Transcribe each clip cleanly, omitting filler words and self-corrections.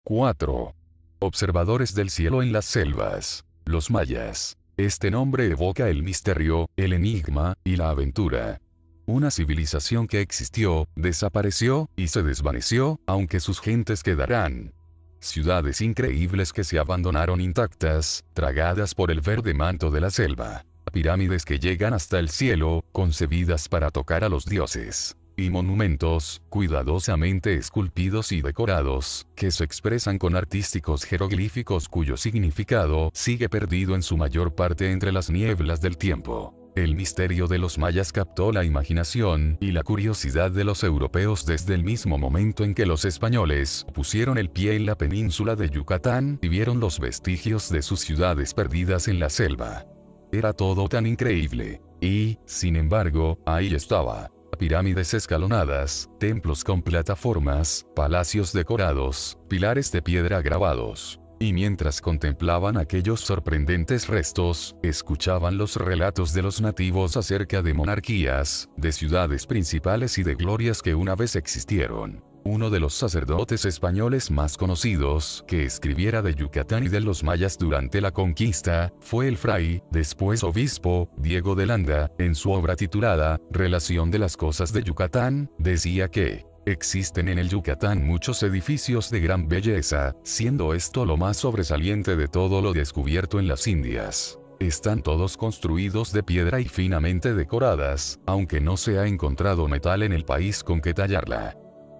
4. Observadores del cielo en las selvas. Los mayas. Este nombre evoca el misterio, el enigma, y la aventura. Una civilización que existió, desapareció, y se desvaneció, aunque sus gentes quedarán. Ciudades increíbles que se abandonaron intactas, tragadas por el verde manto de la selva. Pirámides que llegan hasta el cielo, concebidas para tocar a los dioses. Y monumentos, cuidadosamente esculpidos y decorados, que se expresan con artísticos jeroglíficos cuyo significado sigue perdido en su mayor parte entre las nieblas del tiempo. El misterio de los mayas captó la imaginación y la curiosidad de los europeos desde el mismo momento en que los españoles pusieron el pie en la península de Yucatán y vieron los vestigios de sus ciudades perdidas en la selva. Era todo tan increíble. Y, sin embargo, ahí estaba. Pirámides escalonadas, templos con plataformas, palacios decorados, pilares de piedra grabados. Y mientras contemplaban aquellos sorprendentes restos, escuchaban los relatos de los nativos acerca de monarquías, de ciudades principales y de glorias que una vez existieron. Uno de los sacerdotes españoles más conocidos que escribiera de Yucatán y de los mayas durante la conquista, fue el fray, después obispo, Diego de Landa. En su obra titulada Relación de las cosas de Yucatán, decía que existen en el Yucatán muchos edificios de gran belleza, siendo esto lo más sobresaliente de todo lo descubierto en las Indias. Están todos construidos de piedra y finamente decoradas, aunque no se ha encontrado metal en el país con que tallarla.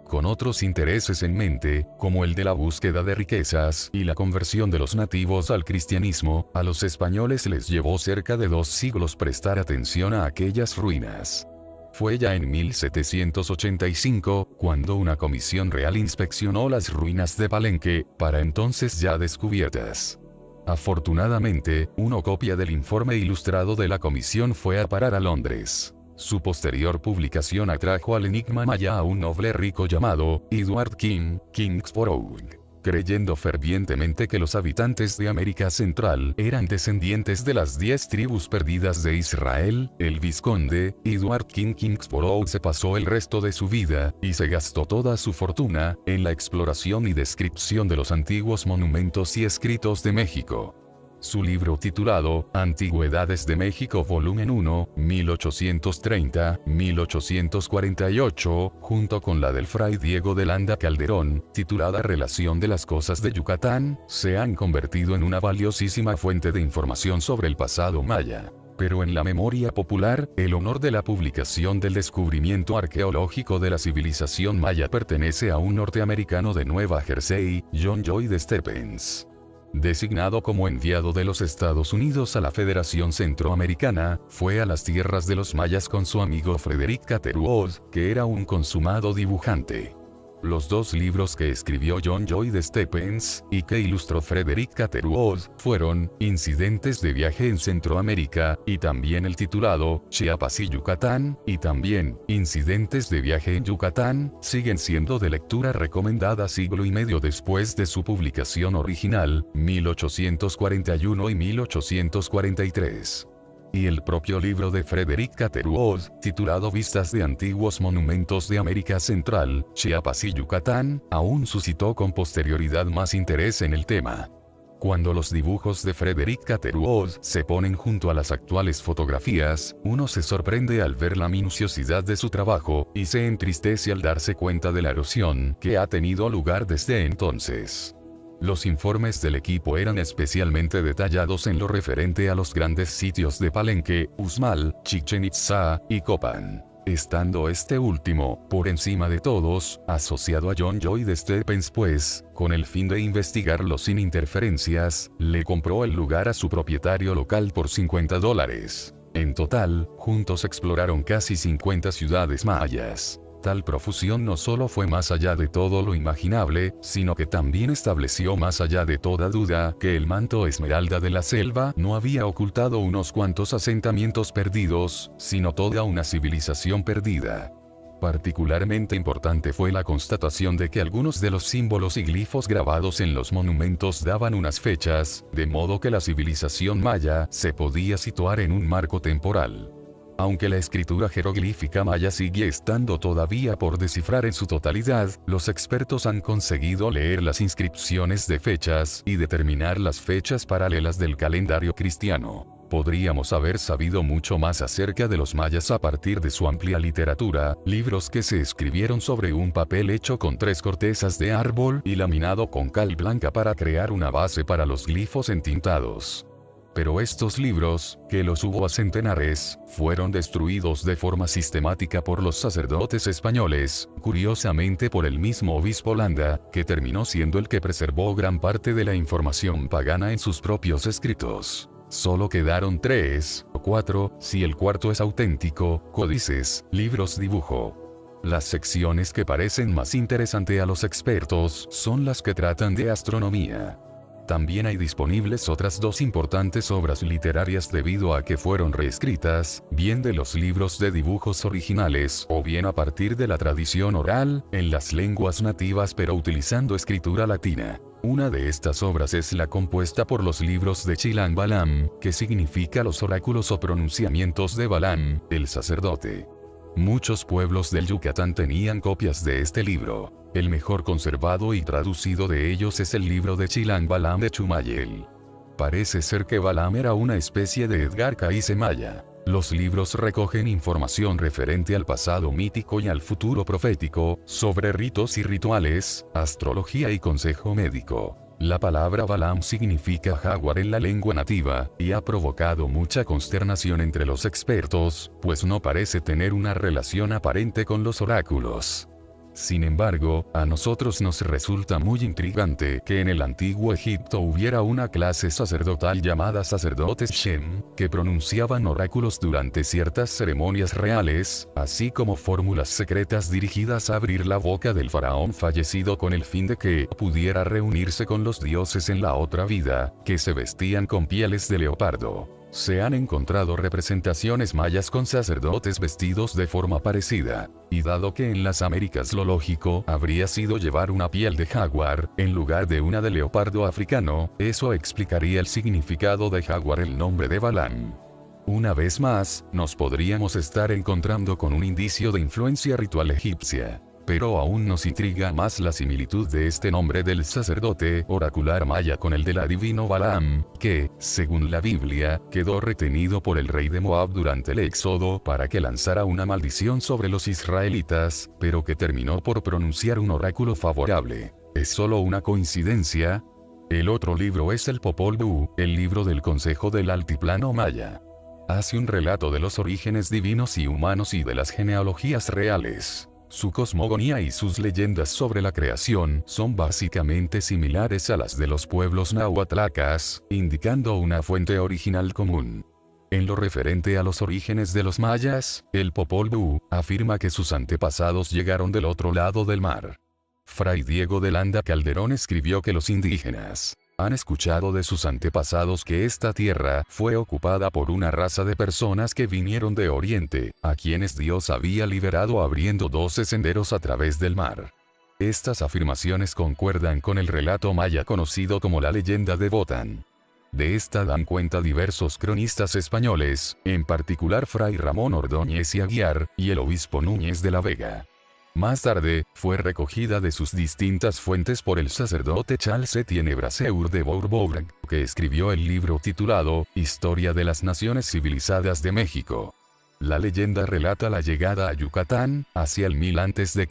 Con otros intereses en mente, como el de la búsqueda de riquezas y la conversión de los nativos al cristianismo, a los españoles les llevó cerca de 2 siglos prestar atención a aquellas ruinas. Fue ya en 1785, cuando una comisión real inspeccionó las ruinas de Palenque, para entonces ya descubiertas. Afortunadamente, una copia del informe ilustrado de la comisión fue a parar a Londres. Su posterior publicación atrajo al enigma maya a un noble rico llamado Edward Kingsborough. Creyendo fervientemente que los habitantes de América Central eran descendientes de las 10 tribus perdidas de Israel, el vizconde Edward Kingsborough se pasó el resto de su vida, y se gastó toda su fortuna, en la exploración y descripción de los antiguos monumentos y escritos de México. Su libro titulado Antigüedades de México Volumen 1, 1830-1848, junto con la del fray Diego de Landa Calderón, titulada Relación de las cosas de Yucatán, se han convertido en una valiosísima fuente de información sobre el pasado maya. Pero en la memoria popular, el honor de la publicación del descubrimiento arqueológico de la civilización maya pertenece a un norteamericano de Nueva Jersey, John Lloyd Stephens. Designado como enviado de los Estados Unidos a la Federación Centroamericana, fue a las tierras de los mayas con su amigo Frederick Catherwood, que era un consumado dibujante. Los 2 libros que escribió John Lloyd Stephens, y que ilustró Frederick Catherwood, fueron Incidentes de viaje en Centroamérica, y también el titulado Chiapas y Yucatán, y también Incidentes de viaje en Yucatán, siguen siendo de lectura recomendada siglo y medio después de su publicación original, 1841 y 1843. Y el propio libro de Frederick Catherwood, titulado Vistas de antiguos monumentos de América Central, Chiapas y Yucatán, aún suscitó con posterioridad más interés en el tema. Cuando los dibujos de Frederick Catherwood se ponen junto a las actuales fotografías, uno se sorprende al ver la minuciosidad de su trabajo, y se entristece al darse cuenta de la erosión que ha tenido lugar desde entonces. Los informes del equipo eran especialmente detallados en lo referente a los grandes sitios de Palenque, Uxmal, Chichén Itzá y Copán, estando este último, por encima de todos, asociado a John Lloyd Stephens, pues, con el fin de investigarlo sin interferencias, le compró el lugar a su propietario local por $50. En total, juntos exploraron casi 50 ciudades mayas. Tal profusión no solo fue más allá de todo lo imaginable, sino que también estableció más allá de toda duda que el manto esmeralda de la selva no había ocultado unos cuantos asentamientos perdidos, sino toda una civilización perdida. Particularmente importante fue la constatación de que algunos de los símbolos y glifos grabados en los monumentos daban unas fechas, de modo que la civilización maya se podía situar en un marco temporal. Aunque la escritura jeroglífica maya sigue estando todavía por descifrar en su totalidad, los expertos han conseguido leer las inscripciones de fechas y determinar las fechas paralelas del calendario cristiano. Podríamos haber sabido mucho más acerca de los mayas a partir de su amplia literatura, libros que se escribieron sobre un papel hecho con 3 cortezas de árbol y laminado con cal blanca para crear una base para los glifos entintados. Pero estos libros, que los hubo a centenares, fueron destruidos de forma sistemática por los sacerdotes españoles, curiosamente por el mismo obispo Landa, que terminó siendo el que preservó gran parte de la información pagana en sus propios escritos. Solo quedaron 3, o 4, si el cuarto es auténtico, códices, libros dibujo. Las secciones que parecen más interesantes a los expertos son las que tratan de astronomía. También hay disponibles otras 2 importantes obras literarias debido a que fueron reescritas, bien de los libros de dibujos originales o bien a partir de la tradición oral, en las lenguas nativas pero utilizando escritura latina. Una de estas obras es la compuesta por los libros de Chilang Balam, que significa los oráculos o pronunciamientos de Balam, el sacerdote. Muchos pueblos del Yucatán tenían copias de este libro. El mejor conservado y traducido de ellos es el libro de Chilang Balam de Chumayel. Parece ser que Balam era una especie de Edgar Cayce maya. Los libros recogen información referente al pasado mítico y al futuro profético, sobre ritos y rituales, astrología y consejo médico. La palabra Balam significa jaguar en la lengua nativa, y ha provocado mucha consternación entre los expertos, pues no parece tener una relación aparente con los oráculos. Sin embargo, a nosotros nos resulta muy intrigante que en el antiguo Egipto hubiera una clase sacerdotal llamada sacerdotes Shem, que pronunciaban oráculos durante ciertas ceremonias reales, así como fórmulas secretas dirigidas a abrir la boca del faraón fallecido con el fin de que pudiera reunirse con los dioses en la otra vida, que se vestían con pieles de leopardo. Se han encontrado representaciones mayas con sacerdotes vestidos de forma parecida, y dado que en las Américas lo lógico habría sido llevar una piel de jaguar, en lugar de una de leopardo africano, eso explicaría el significado de jaguar el nombre de Balam. Una vez más, nos podríamos estar encontrando con un indicio de influencia ritual egipcia. Pero aún nos intriga más la similitud de este nombre del sacerdote oracular maya con el del adivino Balaam, que, según la Biblia, quedó retenido por el rey de Moab durante el éxodo para que lanzara una maldición sobre los israelitas, pero que terminó por pronunciar un oráculo favorable. ¿Es solo una coincidencia? El otro libro es el Popol Vuh, el libro del Consejo del Altiplano Maya. Hace un relato de los orígenes divinos y humanos y de las genealogías reales. Su cosmogonía y sus leyendas sobre la creación son básicamente similares a las de los pueblos nahuatlacas, indicando una fuente original común. En lo referente a los orígenes de los mayas, el Popol Vuh afirma que sus antepasados llegaron del otro lado del mar. Fray Diego de Landa Calderón escribió que los indígenas han escuchado de sus antepasados que esta tierra fue ocupada por una raza de personas que vinieron de Oriente, a quienes Dios había liberado abriendo 12 senderos a través del mar. Estas afirmaciones concuerdan con el relato maya conocido como la leyenda de Botán. De esta dan cuenta diversos cronistas españoles, en particular Fray Ramón Ordóñez y Aguiar, y el obispo Núñez de la Vega. Más tarde, fue recogida de sus distintas fuentes por el sacerdote Charles Etienne Brasseur de Bourbourg, que escribió el libro titulado Historia de las Naciones Civilizadas de México. La leyenda relata la llegada a Yucatán, hacia el 1000 a.C.,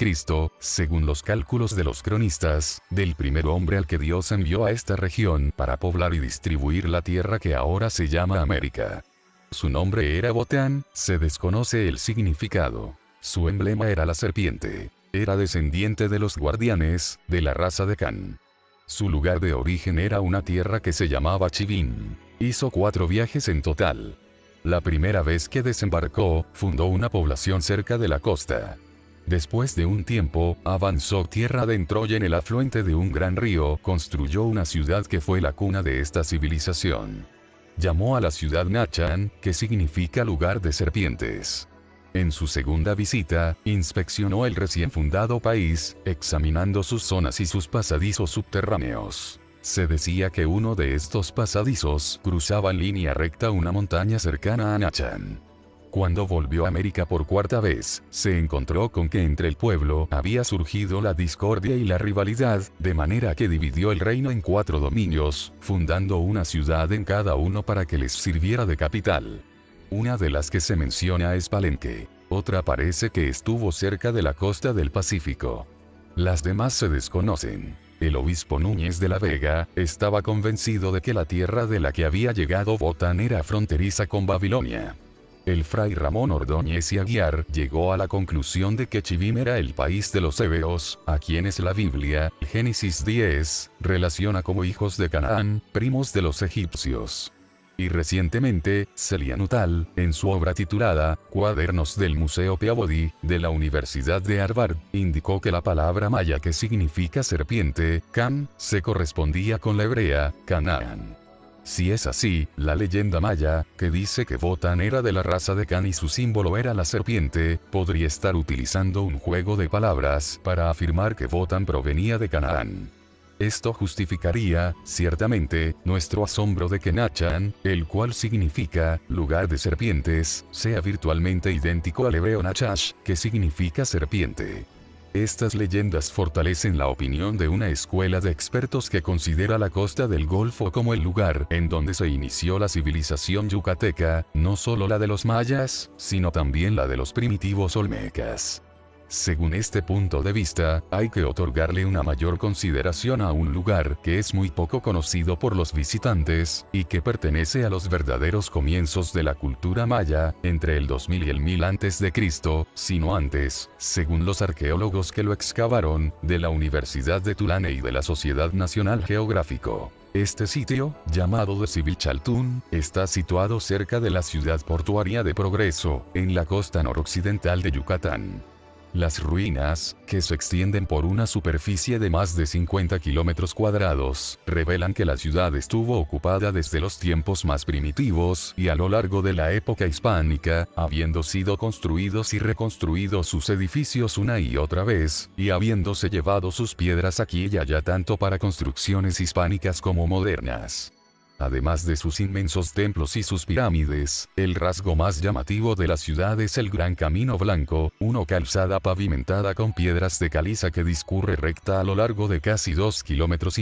según los cálculos de los cronistas, del primer hombre al que Dios envió a esta región para poblar y distribuir la tierra que ahora se llama América. Su nombre era Botán, se desconoce el significado. Su emblema era la serpiente. Era descendiente de los guardianes, de la raza de Can. Su lugar de origen era una tierra que se llamaba Chivín. Hizo 4 viajes en total. La primera vez que desembarcó, fundó una población cerca de la costa. Después de un tiempo, avanzó tierra adentro y en el afluente de un gran río, construyó una ciudad que fue la cuna de esta civilización. Llamó a la ciudad Nachan, que significa lugar de serpientes. En su segunda visita, inspeccionó el recién fundado país, examinando sus zonas y sus pasadizos subterráneos. Se decía que uno de estos pasadizos cruzaba en línea recta una montaña cercana a Nachan. Cuando volvió a América por cuarta vez, se encontró con que entre el pueblo había surgido la discordia y la rivalidad, de manera que dividió el reino en 4 dominios, fundando una ciudad en cada uno para que les sirviera de capital. Una de las que se menciona es Palenque, otra parece que estuvo cerca de la costa del Pacífico. Las demás se desconocen. El obispo Núñez de la Vega estaba convencido de que la tierra de la que había llegado Botán era fronteriza con Babilonia. El fray Ramón Ordóñez y Aguiar llegó a la conclusión de que Chivim era el país de los hebeos, a quienes la Biblia, Génesis 10, relaciona como hijos de Canaán, primos de los egipcios. Y recientemente, Celia Nuttall, en su obra titulada Cuadernos del Museo Peabody, de la Universidad de Harvard, indicó que la palabra maya que significa serpiente, Can, se correspondía con la hebrea, Canaán. Si es así, la leyenda maya, que dice que Botán era de la raza de Can y su símbolo era la serpiente, podría estar utilizando un juego de palabras para afirmar que Botán provenía de Canaán. Esto justificaría, ciertamente, nuestro asombro de que Nachan, el cual significa lugar de serpientes, sea virtualmente idéntico al hebreo Nachash, que significa serpiente. Estas leyendas fortalecen la opinión de una escuela de expertos que considera la costa del Golfo como el lugar en donde se inició la civilización yucateca, no solo la de los mayas, sino también la de los primitivos olmecas. Según este punto de vista, hay que otorgarle una mayor consideración a un lugar que es muy poco conocido por los visitantes, y que pertenece a los verdaderos comienzos de la cultura maya, entre el 2000 y el 1000 a.C., sino antes, según los arqueólogos que lo excavaron, de la Universidad de Tulane y de la Sociedad Nacional Geográfico. Este sitio, llamado de Chaltún, está situado cerca de la ciudad portuaria de Progreso, en la costa noroccidental de Yucatán. Las ruinas, que se extienden por una superficie de más de 50 kilómetros cuadrados, revelan que la ciudad estuvo ocupada desde los tiempos más primitivos y a lo largo de la época hispánica, habiendo sido construidos y reconstruidos sus edificios una y otra vez, y habiéndose llevado sus piedras aquí y allá tanto para construcciones hispánicas como modernas. Además de sus inmensos templos y sus pirámides, el rasgo más llamativo de la ciudad es el Gran Camino Blanco, una calzada pavimentada con piedras de caliza que discurre recta a lo largo de casi 2,5 kilómetros,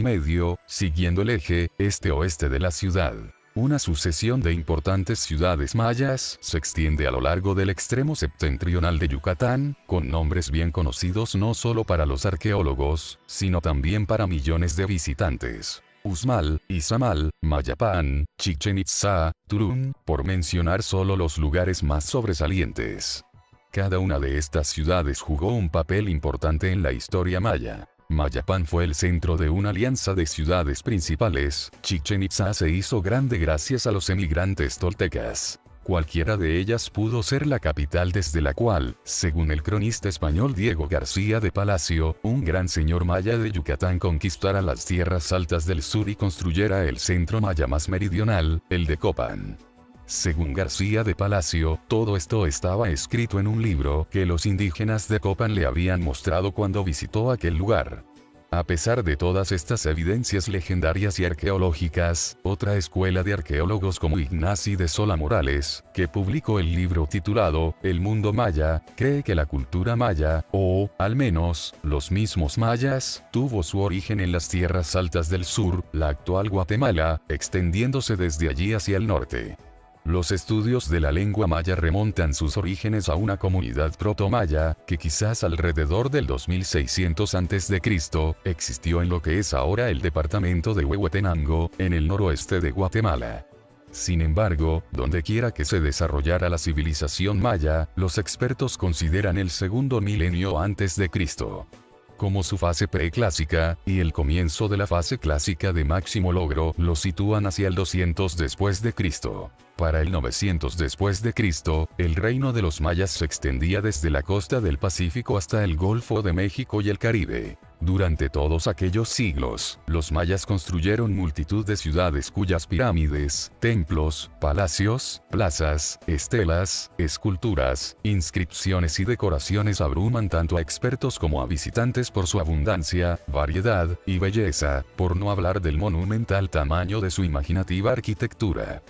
siguiendo el eje este-oeste de la ciudad. Una sucesión de importantes ciudades mayas se extiende a lo largo del extremo septentrional de Yucatán, con nombres bien conocidos no solo para los arqueólogos, sino también para millones de visitantes. Uxmal, Izamal, Mayapán, Chichén Itzá, Turún, por mencionar solo los lugares más sobresalientes. Cada una de estas ciudades jugó un papel importante en la historia maya. Mayapán fue el centro de una alianza de ciudades principales. Chichén Itzá se hizo grande gracias a los emigrantes toltecas. Cualquiera de ellas pudo ser la capital desde la cual, según el cronista español Diego García de Palacio, un gran señor maya de Yucatán conquistara las tierras altas del sur y construyera el centro maya más meridional, el de Copán. Según García de Palacio, todo esto estaba escrito en un libro que los indígenas de Copán le habían mostrado cuando visitó aquel lugar. A pesar de todas estas evidencias legendarias y arqueológicas, otra escuela de arqueólogos como Ignacy de Sola Morales, que publicó el libro titulado El Mundo Maya, cree que la cultura maya, o, al menos, los mismos mayas, tuvo su origen en las tierras altas del sur, la actual Guatemala, extendiéndose desde allí hacia el norte. Los estudios de la lengua maya remontan sus orígenes a una comunidad proto-maya, que quizás alrededor del 2600 a.C., existió en lo que es ahora el departamento de Huehuetenango, en el noroeste de Guatemala. Sin embargo, dondequiera que se desarrollara la civilización maya, los expertos consideran el segundo milenio antes de Cristo como su fase preclásica, y el comienzo de la fase clásica de máximo logro lo sitúan hacia el 200 después de Cristo. Para el 900 después de Cristo, el reino de los mayas se extendía desde la costa del Pacífico hasta el Golfo de México y el Caribe. Durante todos aquellos siglos, los mayas construyeron multitud de ciudades cuyas pirámides, templos, palacios, plazas, estelas, esculturas, inscripciones y decoraciones abruman tanto a expertos como a visitantes por su abundancia, variedad y belleza, por no hablar del monumental tamaño de su imaginativa arquitectura.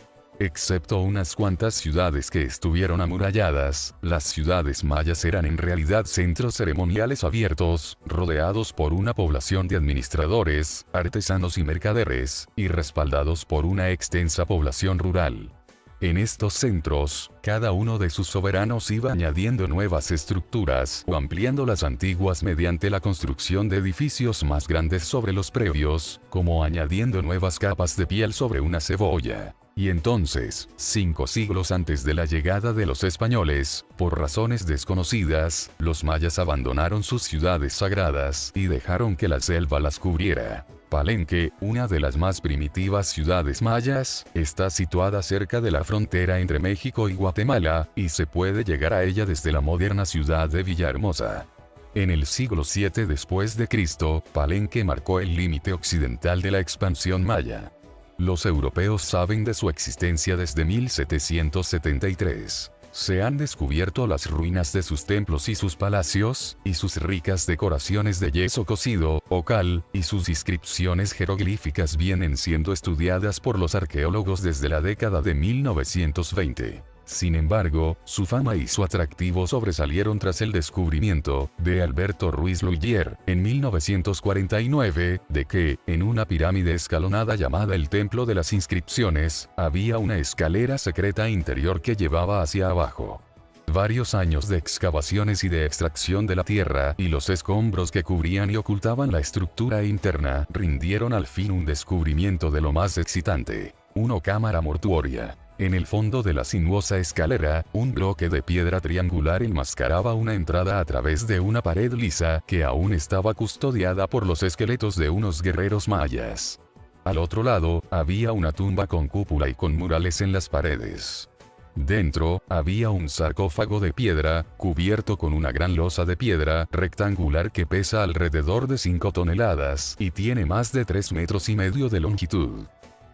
Excepto unas cuantas ciudades que estuvieron amuralladas, las ciudades mayas eran en realidad centros ceremoniales abiertos, rodeados por una población de administradores, artesanos y mercaderes, y respaldados por una extensa población rural. En estos centros, cada uno de sus soberanos iba añadiendo nuevas estructuras o ampliando las antiguas mediante la construcción de edificios más grandes sobre los previos, como añadiendo nuevas capas de piel sobre una cebolla. Y entonces, 5 siglos antes de la llegada de los españoles, por razones desconocidas, los mayas abandonaron sus ciudades sagradas y dejaron que la selva las cubriera. Palenque, una de las más primitivas ciudades mayas, está situada cerca de la frontera entre México y Guatemala, y se puede llegar a ella desde la moderna ciudad de Villahermosa. En el siglo VII después de Cristo, Palenque marcó el límite occidental de la expansión maya. Los europeos saben de su existencia desde 1773. Se han descubierto las ruinas de sus templos y sus palacios, y sus ricas decoraciones de yeso cocido, o cal, y sus inscripciones jeroglíficas vienen siendo estudiadas por los arqueólogos desde la década de 1920. Sin embargo, su fama y su atractivo sobresalieron tras el descubrimiento, de Alberto Ruiz Luyer, en 1949, de que, en una pirámide escalonada llamada el Templo de las Inscripciones, había una escalera secreta interior que llevaba hacia abajo. Varios años de excavaciones y de extracción de la tierra y los escombros que cubrían y ocultaban la estructura interna rindieron al fin un descubrimiento de lo más excitante: una cámara mortuoria. En el fondo de la sinuosa escalera, un bloque de piedra triangular enmascaraba una entrada a través de una pared lisa que aún estaba custodiada por los esqueletos de unos guerreros mayas. Al otro lado, había una tumba con cúpula y con murales en las paredes. Dentro, había un sarcófago de piedra, cubierto con una gran losa de piedra rectangular que pesa alrededor de 5 toneladas y tiene más de 3,5 metros de longitud.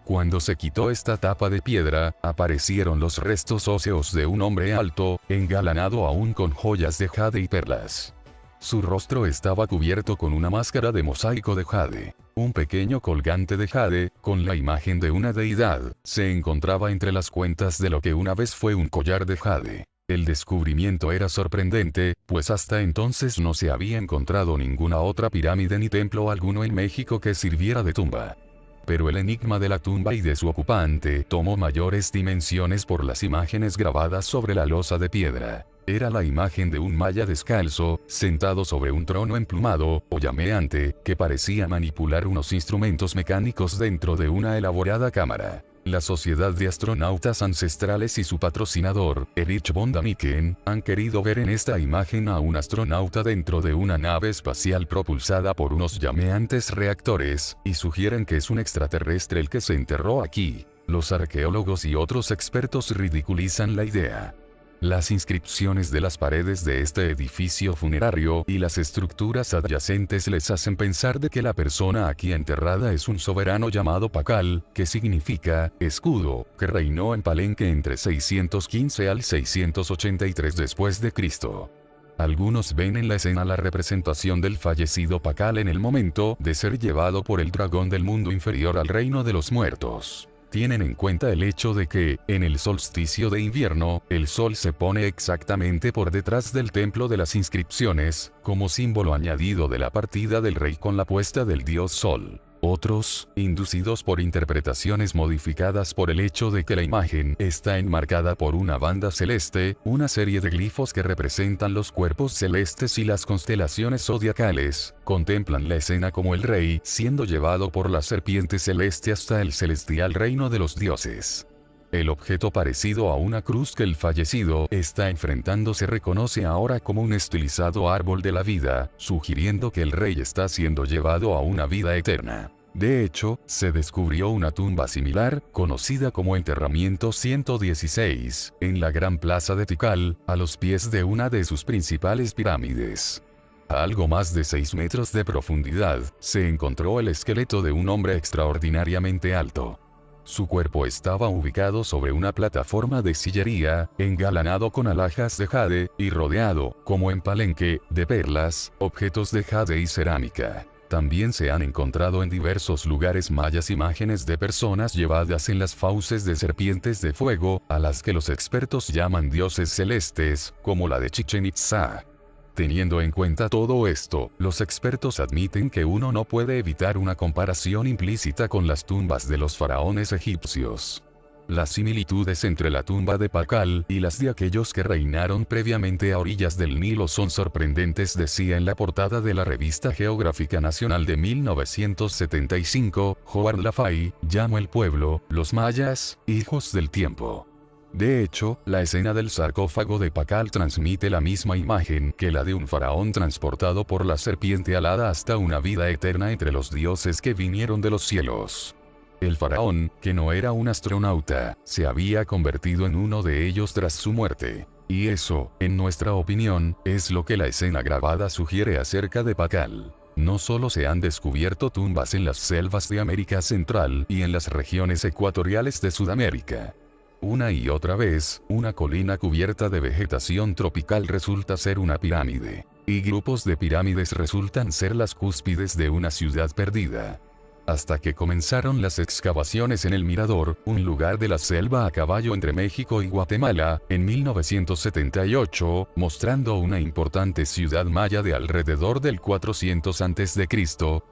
Cuando se quitó esta tapa de piedra, aparecieron los restos óseos de un hombre alto, engalanado aún con joyas de jade y perlas. Su rostro estaba cubierto con una máscara de mosaico de jade. Un pequeño colgante de jade, con la imagen de una deidad, se encontraba entre las cuentas de lo que una vez fue un collar de jade. El descubrimiento era sorprendente, pues hasta entonces no se había encontrado ninguna otra pirámide ni templo alguno en México que sirviera de tumba. Pero el enigma de la tumba y de su ocupante tomó mayores dimensiones por las imágenes grabadas sobre la losa de piedra. Era la imagen de un maya descalzo, sentado sobre un trono emplumado, o llameante, que parecía manipular unos instrumentos mecánicos dentro de una elaborada cámara. La Sociedad de Astronautas Ancestrales y su patrocinador, Erich von Däniken, han querido ver en esta imagen a un astronauta dentro de una nave espacial propulsada por unos llameantes reactores, y sugieren que es un extraterrestre el que se enterró aquí. Los arqueólogos y otros expertos ridiculizan la idea. Las inscripciones de las paredes de este edificio funerario y las estructuras adyacentes les hacen pensar de que la persona aquí enterrada es un soberano llamado Pacal, que significa escudo, que reinó en Palenque entre 615 al 683 después de Cristo. Algunos ven en la escena la representación del fallecido Pacal en el momento de ser llevado por el dragón del mundo inferior al reino de los muertos. Tienen en cuenta el hecho de que, en el solsticio de invierno, el sol se pone exactamente por detrás del templo de las inscripciones, como símbolo añadido de la partida del rey con la puesta del dios sol. Otros, inducidos por interpretaciones modificadas por el hecho de que la imagen está enmarcada por una banda celeste, una serie de glifos que representan los cuerpos celestes y las constelaciones zodiacales, contemplan la escena como el rey siendo llevado por la serpiente celeste hasta el celestial reino de los dioses. El objeto parecido a una cruz que el fallecido está enfrentando se reconoce ahora como un estilizado árbol de la vida, sugiriendo que el rey está siendo llevado a una vida eterna. De hecho, se descubrió una tumba similar, conocida como Enterramiento 116, en la gran plaza de Tikal, a los pies de una de sus principales pirámides. A algo más de 6 metros de profundidad, se encontró el esqueleto de un hombre extraordinariamente alto. Su cuerpo estaba ubicado sobre una plataforma de sillería, engalanado con alhajas de jade, y rodeado, como en Palenque, de perlas, objetos de jade y cerámica. También se han encontrado en diversos lugares mayas imágenes de personas llevadas en las fauces de serpientes de fuego, a las que los expertos llaman dioses celestes, como la de Chichén Itzá. Teniendo en cuenta todo esto, los expertos admiten que uno no puede evitar una comparación implícita con las tumbas de los faraones egipcios. Las similitudes entre la tumba de Pakal y las de aquellos que reinaron previamente a orillas del Nilo son sorprendentes, decía en la portada de la revista Geográfica Nacional de 1975, Howard Lafay, llamó el pueblo, los mayas, hijos del tiempo. De hecho, la escena del sarcófago de Pakal transmite la misma imagen que la de un faraón transportado por la serpiente alada hasta una vida eterna entre los dioses que vinieron de los cielos. El faraón, que no era un astronauta, se había convertido en uno de ellos tras su muerte. Y eso, en nuestra opinión, es lo que la escena grabada sugiere acerca de Pakal. No solo se han descubierto tumbas en las selvas de América Central y en las regiones ecuatoriales de Sudamérica. Una y otra vez, una colina cubierta de vegetación tropical resulta ser una pirámide. Y grupos de pirámides resultan ser las cúspides de una ciudad perdida. Hasta que comenzaron las excavaciones en El Mirador, un lugar de la selva a caballo entre México y Guatemala, en 1978, mostrando una importante ciudad maya de alrededor del 400 a.C.,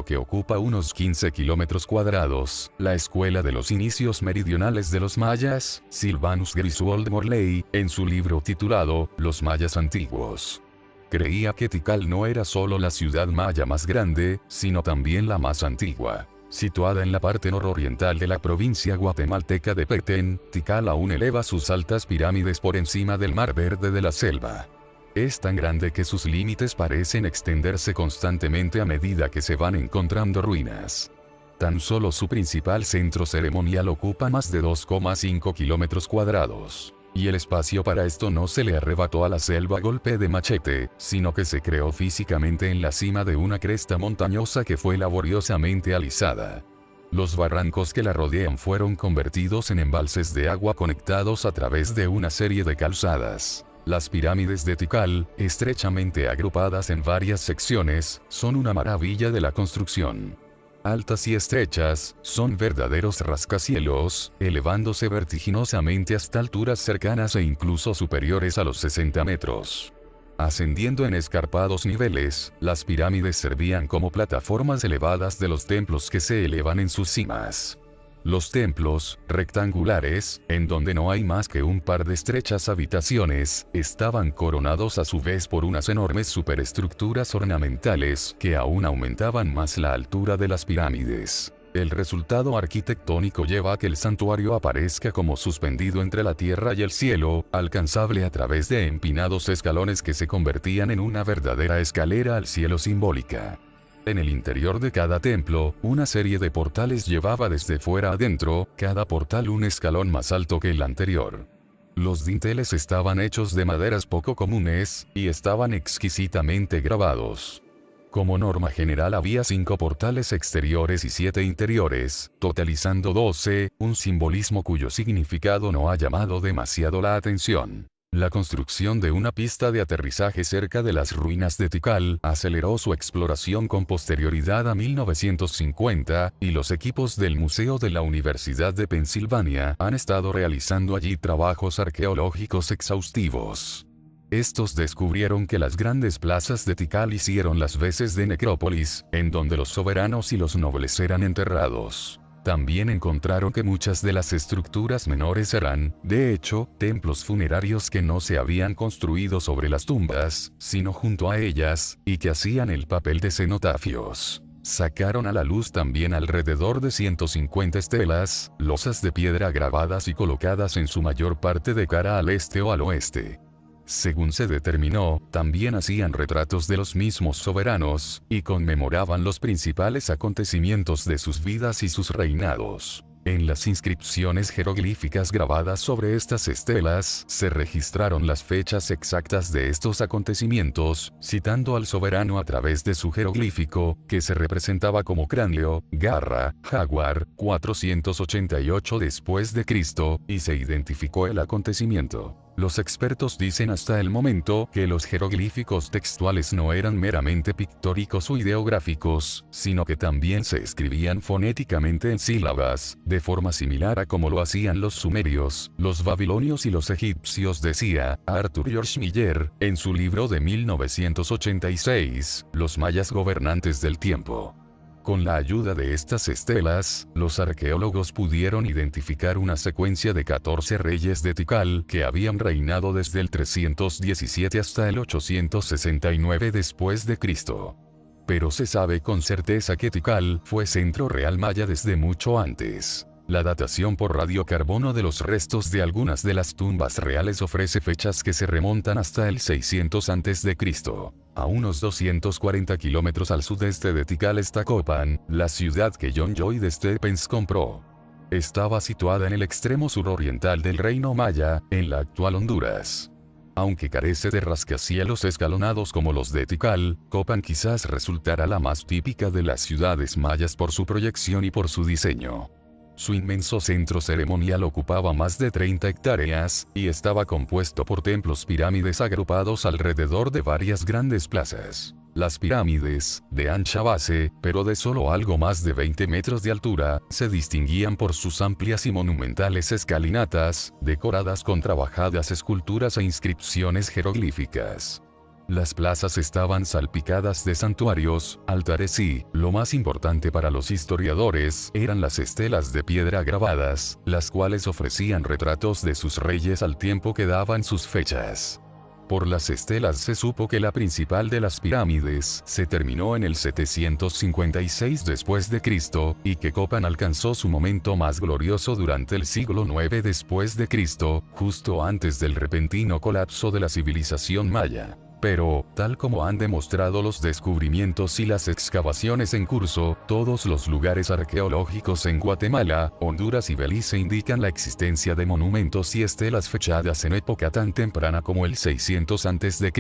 que ocupa unos 15 kilómetros cuadrados. La Escuela de los Inicios Meridionales de los Mayas, Sylvanus Griswold Morley, en su libro titulado Los Mayas Antiguos. Creía que Tikal no era solo la ciudad maya más grande, sino también la más antigua. Situada en la parte nororiental de la provincia guatemalteca de Petén, Tikal aún eleva sus altas pirámides por encima del mar verde de la selva. Es tan grande que sus límites parecen extenderse constantemente a medida que se van encontrando ruinas. Tan solo su principal centro ceremonial ocupa más de 2,5 kilómetros cuadrados. Y el espacio para esto no se le arrebató a la selva a golpe de machete, sino que se creó físicamente en la cima de una cresta montañosa que fue laboriosamente alisada. Los barrancos que la rodean fueron convertidos en embalses de agua conectados a través de una serie de calzadas. Las pirámides de Tikal, estrechamente agrupadas en varias secciones, son una maravilla de la construcción. Altas y estrechas, son verdaderos rascacielos, elevándose vertiginosamente hasta alturas cercanas e incluso superiores a los 60 metros. Ascendiendo en escarpados niveles, las pirámides servían como plataformas elevadas de los templos que se elevan en sus cimas. Los templos, rectangulares, en donde no hay más que un par de estrechas habitaciones, estaban coronados a su vez por unas enormes superestructuras ornamentales que aún aumentaban más la altura de las pirámides. El resultado arquitectónico lleva a que el santuario aparezca como suspendido entre la tierra y el cielo, alcanzable a través de empinados escalones que se convertían en una verdadera escalera al cielo simbólica. En el interior de cada templo, una serie de portales llevaba desde fuera adentro, cada portal un escalón más alto que el anterior. Los dinteles estaban hechos de maderas poco comunes, y estaban exquisitamente grabados. Como norma general había 5 portales exteriores y 7 interiores, totalizando 12, un simbolismo cuyo significado no ha llamado demasiado la atención. La construcción de una pista de aterrizaje cerca de las ruinas de Tikal aceleró su exploración con posterioridad a 1950, y los equipos del Museo de la Universidad de Pensilvania han estado realizando allí trabajos arqueológicos exhaustivos. Estos descubrieron que las grandes plazas de Tikal hicieron las veces de necrópolis, en donde los soberanos y los nobles eran enterrados. También encontraron que muchas de las estructuras menores eran, de hecho, templos funerarios que no se habían construido sobre las tumbas, sino junto a ellas, y que hacían el papel de cenotafios. Sacaron a la luz también alrededor de 150 estelas, losas de piedra grabadas y colocadas en su mayor parte de cara al este o al oeste. Según se determinó, también hacían retratos de los mismos soberanos, y conmemoraban los principales acontecimientos de sus vidas y sus reinados. En las inscripciones jeroglíficas grabadas sobre estas estelas, se registraron las fechas exactas de estos acontecimientos, citando al soberano a través de su jeroglífico, que se representaba como cráneo, garra, jaguar, 488 después de Cristo, y se identificó el acontecimiento. Los expertos dicen hasta el momento que los jeroglíficos textuales no eran meramente pictóricos o ideográficos, sino que también se escribían fonéticamente en sílabas, de forma similar a como lo hacían los sumerios, los babilonios y los egipcios, decía Arthur George Miller, en su libro de 1986, Los mayas gobernantes del tiempo. Con la ayuda de estas estelas, los arqueólogos pudieron identificar una secuencia de 14 reyes de Tikal que habían reinado desde el 317 hasta el 869 después de Cristo. Pero se sabe con certeza que Tikal fue centro real maya desde mucho antes. La datación por radiocarbono de los restos de algunas de las tumbas reales ofrece fechas que se remontan hasta el 600 a.C. A unos 240 kilómetros al sudeste de Tikal está Copan, la ciudad que John Lloyd Stephens compró. Estaba situada en el extremo suroriental del reino maya, en la actual Honduras. Aunque carece de rascacielos escalonados como los de Tikal, Copan quizás resultará la más típica de las ciudades mayas por su proyección y por su diseño. Su inmenso centro ceremonial ocupaba más de 30 hectáreas, y estaba compuesto por templos pirámides agrupados alrededor de varias grandes plazas. Las pirámides, de ancha base, pero de solo algo más de 20 metros de altura, se distinguían por sus amplias y monumentales escalinatas, decoradas con trabajadas esculturas e inscripciones jeroglíficas. Las plazas estaban salpicadas de santuarios, altares y, lo más importante para los historiadores, eran las estelas de piedra grabadas, las cuales ofrecían retratos de sus reyes al tiempo que daban sus fechas. Por las estelas se supo que la principal de las pirámides se terminó en el 756 después de Cristo, y que Copan alcanzó su momento más glorioso durante el siglo IX después de Cristo, justo antes del repentino colapso de la civilización maya. Pero, tal como han demostrado los descubrimientos y las excavaciones en curso, todos los lugares arqueológicos en Guatemala, Honduras y Belice indican la existencia de monumentos y estelas fechadas en época tan temprana como el 600 a.C.,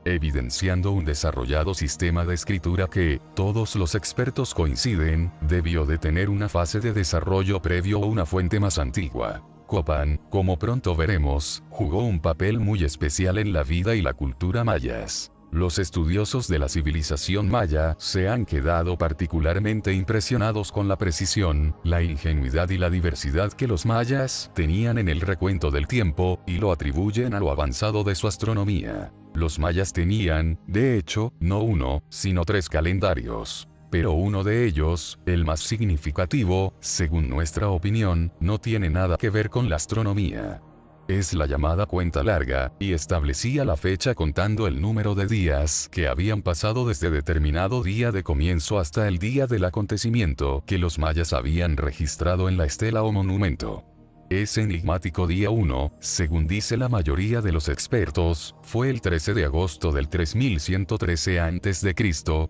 evidenciando un desarrollado sistema de escritura que, todos los expertos coinciden, debió de tener una fase de desarrollo previo o una fuente más antigua. Copan, como pronto veremos, jugó un papel muy especial en la vida y la cultura mayas. Los estudiosos de la civilización maya se han quedado particularmente impresionados con la precisión, la ingenuidad y la diversidad que los mayas tenían en el recuento del tiempo, y lo atribuyen a lo avanzado de su astronomía. Los mayas tenían, de hecho, no uno, sino 3 calendarios. Pero uno de ellos, el más significativo, según nuestra opinión, no tiene nada que ver con la astronomía. Es la llamada cuenta larga, y establecía la fecha contando el número de días que habían pasado desde determinado día de comienzo hasta el día del acontecimiento que los mayas habían registrado en la estela o monumento. Ese enigmático día 1, según dice la mayoría de los expertos, fue el 13 de agosto del 3113 a.C.,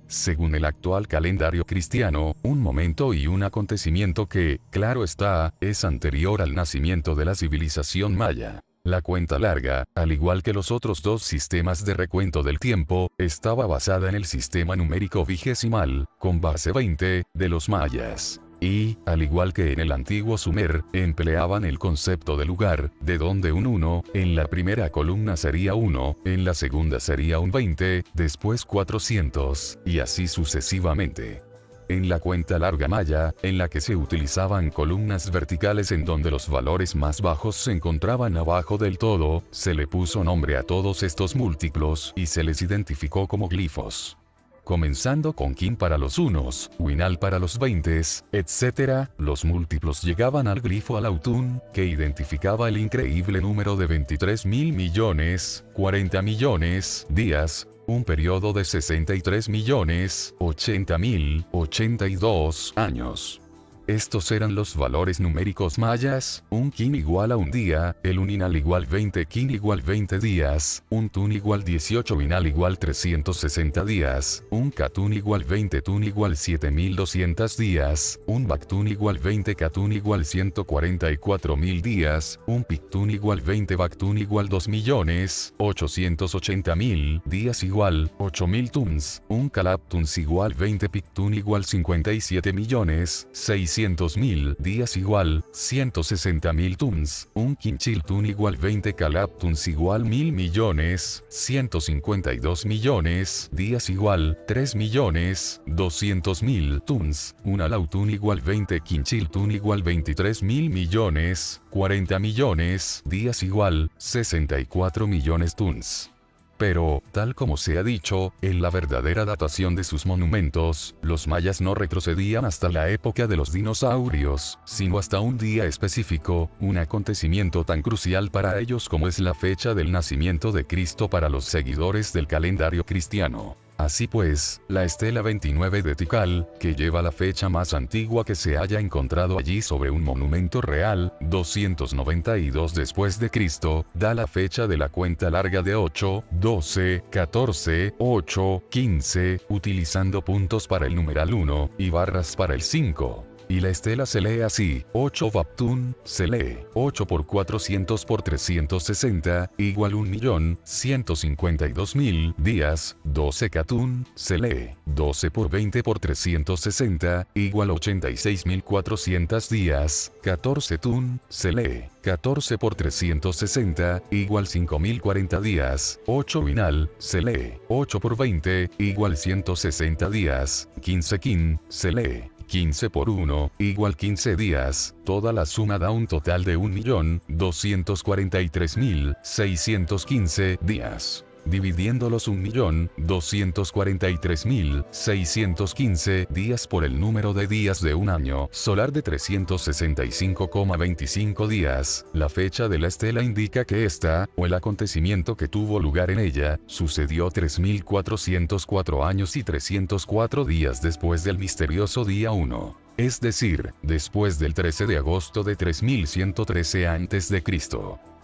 según el actual calendario cristiano, un momento y un acontecimiento que, claro está, es anterior al nacimiento de la civilización maya. La cuenta larga, al igual que los otros 2 sistemas de recuento del tiempo, estaba basada en el sistema numérico vigesimal, con base 20, de los mayas. Y, al igual que en el antiguo Sumer, empleaban el concepto de lugar, de donde un 1, en la primera columna sería 1, en la segunda sería un 20, después 400, y así sucesivamente. En la cuenta larga maya, en la que se utilizaban columnas verticales en donde los valores más bajos se encontraban abajo del todo, se le puso nombre a todos estos múltiplos y se les identificó como glifos. Comenzando con Kin para los unos, Winal para los 20, etc., los múltiplos llegaban al glifo Alautun, que identificaba el increíble número de 23.000 millones, 40 millones, días, un periodo de 63 millones, 80.000, 82 años. Estos eran los valores numéricos mayas: un kin igual a un día, el uninal igual 20 kin igual 20 días, un tun igual 18 winal igual 360 días, un katun igual 20 tun igual 7200 días, un baktun igual 20 katun igual 144.000 días, un pictun igual 20 baktun igual 2.880.000 días igual 8.000 tuns, un kalaptuns igual 20 pictun igual 57.600.000 300.000 días igual 160.000 tuns, un quinchil tun igual 20 calaptuns igual 1.000 millones, 152 millones días igual 3.200.000 tuns, un alautun igual 20 quinchil tun igual 23.000 millones, 40 millones días igual 64 millones tuns. Pero, tal como se ha dicho, en la verdadera datación de sus monumentos, los mayas no retrocedían hasta la época de los dinosaurios, sino hasta un día específico, un acontecimiento tan crucial para ellos como es la fecha del nacimiento de Cristo para los seguidores del calendario cristiano. Así pues, la estela 29 de Tikal, que lleva la fecha más antigua que se haya encontrado allí sobre un monumento real, 292 después de Cristo, da la fecha de la cuenta larga de 8, 12, 14, 8, 15, utilizando puntos para el numeral 1 y barras para el 5. Y la estela se lee así: 8 Vaptun, se lee 8 por 400 por 360, igual 1.152.000 días. 12 Katun, se lee 12 por 20 por 360, igual 86.400 días. 14 Tun, se lee 14 por 360, igual 5.040 días. 8 Winal, se lee 8 por 20, igual 160 días. 15 Kin, se lee 15 por 1, igual 15 días, toda la suma da un total de 1.243.615 días. Dividiéndolos 1.243.615 días por el número de días de un año solar de 365,25 días, la fecha de la estela indica que esta, o el acontecimiento que tuvo lugar en ella, sucedió 3.404 años y 304 días después del misterioso día 1. Es decir, después del 13 de agosto de 3113 a.C.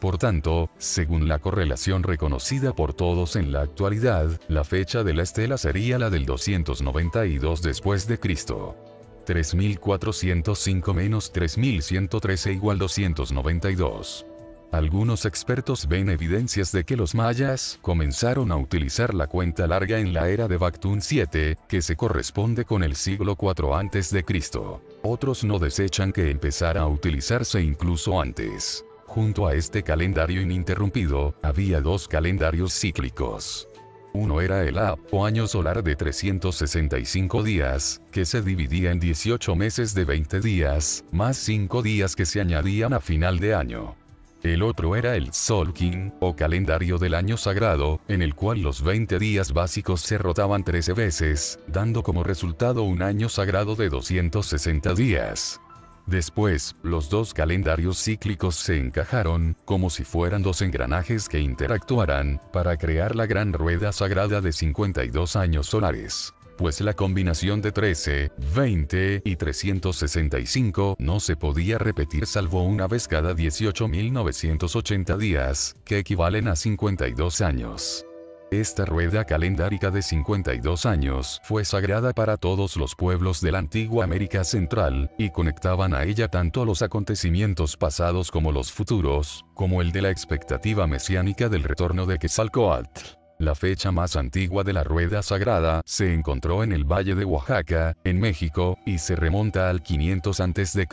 Por tanto, según la correlación reconocida por todos en la actualidad, la fecha de la estela sería la del 292 después de Cristo. 3405 menos 3113 igual 292. Algunos expertos ven evidencias de que los mayas comenzaron a utilizar la cuenta larga en la era de Bactún 7, que se corresponde con el siglo IV a.C. Otros no desechan que empezara a utilizarse incluso antes. Junto a este calendario ininterrumpido, había dos calendarios cíclicos. Uno era el Ab, o año solar de 365 días, que se dividía en 18 meses de 20 días, más 5 días que se añadían a final de año. El otro era el Tzolkin, o calendario del año sagrado, en el cual los 20 días básicos se rotaban 13 veces, dando como resultado un año sagrado de 260 días. Después, los dos calendarios cíclicos se encajaron, como si fueran dos engranajes que interactuaran, para crear la gran rueda sagrada de 52 años solares. Pues la combinación de 13, 20 y 365 no se podía repetir salvo una vez cada 18.980 días, que equivalen a 52 años. Esta rueda calendárica de 52 años fue sagrada para todos los pueblos de la antigua América Central, y conectaban a ella tanto los acontecimientos pasados como los futuros, como el de la expectativa mesiánica del retorno de Quetzalcóatl. La fecha más antigua de la rueda sagrada se encontró en el Valle de Oaxaca, en México, y se remonta al 500 a.C.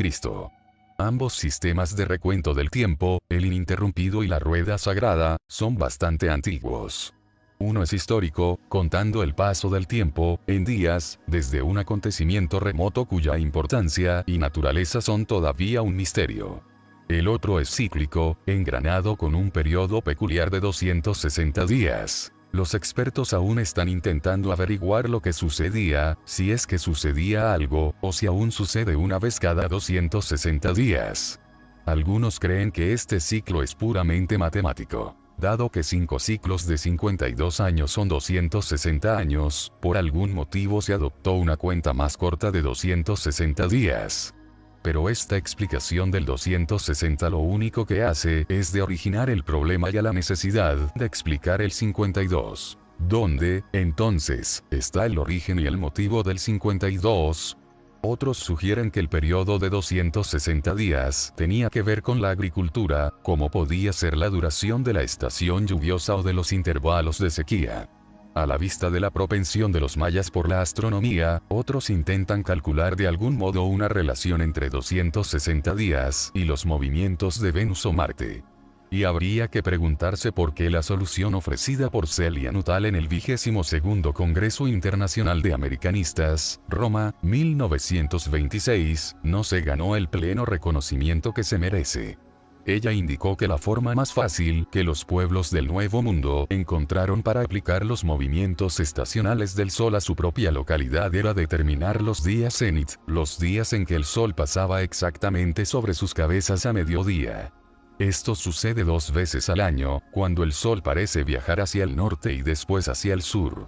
Ambos sistemas de recuento del tiempo, el ininterrumpido y la rueda sagrada, son bastante antiguos. Uno es histórico, contando el paso del tiempo, en días, desde un acontecimiento remoto cuya importancia y naturaleza son todavía un misterio. El otro es cíclico, engranado con un periodo peculiar de 260 días. Los expertos aún están intentando averiguar lo que sucedía, si es que sucedía algo, o si aún sucede una vez cada 260 días. Algunos creen que este ciclo es puramente matemático. Dado que 5 ciclos de 52 años son 260 años, por algún motivo se adoptó una cuenta más corta de 260 días. Pero esta explicación del 260 lo único que hace es de originar el problema y a la necesidad de explicar el 52. ¿Dónde, entonces, está el origen y el motivo del 52? Otros sugieren que el periodo de 260 días tenía que ver con la agricultura, como podía ser la duración de la estación lluviosa o de los intervalos de sequía. A la vista de la propensión de los mayas por la astronomía, otros intentan calcular de algún modo una relación entre 260 días y los movimientos de Venus o Marte. Y habría que preguntarse por qué la solución ofrecida por Celia Nuttall en el 22º Congreso Internacional de Americanistas, Roma, 1926, no se ganó el pleno reconocimiento que se merece. Ella indicó que la forma más fácil que los pueblos del Nuevo Mundo encontraron para aplicar los movimientos estacionales del Sol a su propia localidad era determinar los días cenit, los días en que el Sol pasaba exactamente sobre sus cabezas a mediodía. Esto sucede 2 veces al año, cuando el Sol parece viajar hacia el norte y después hacia el sur.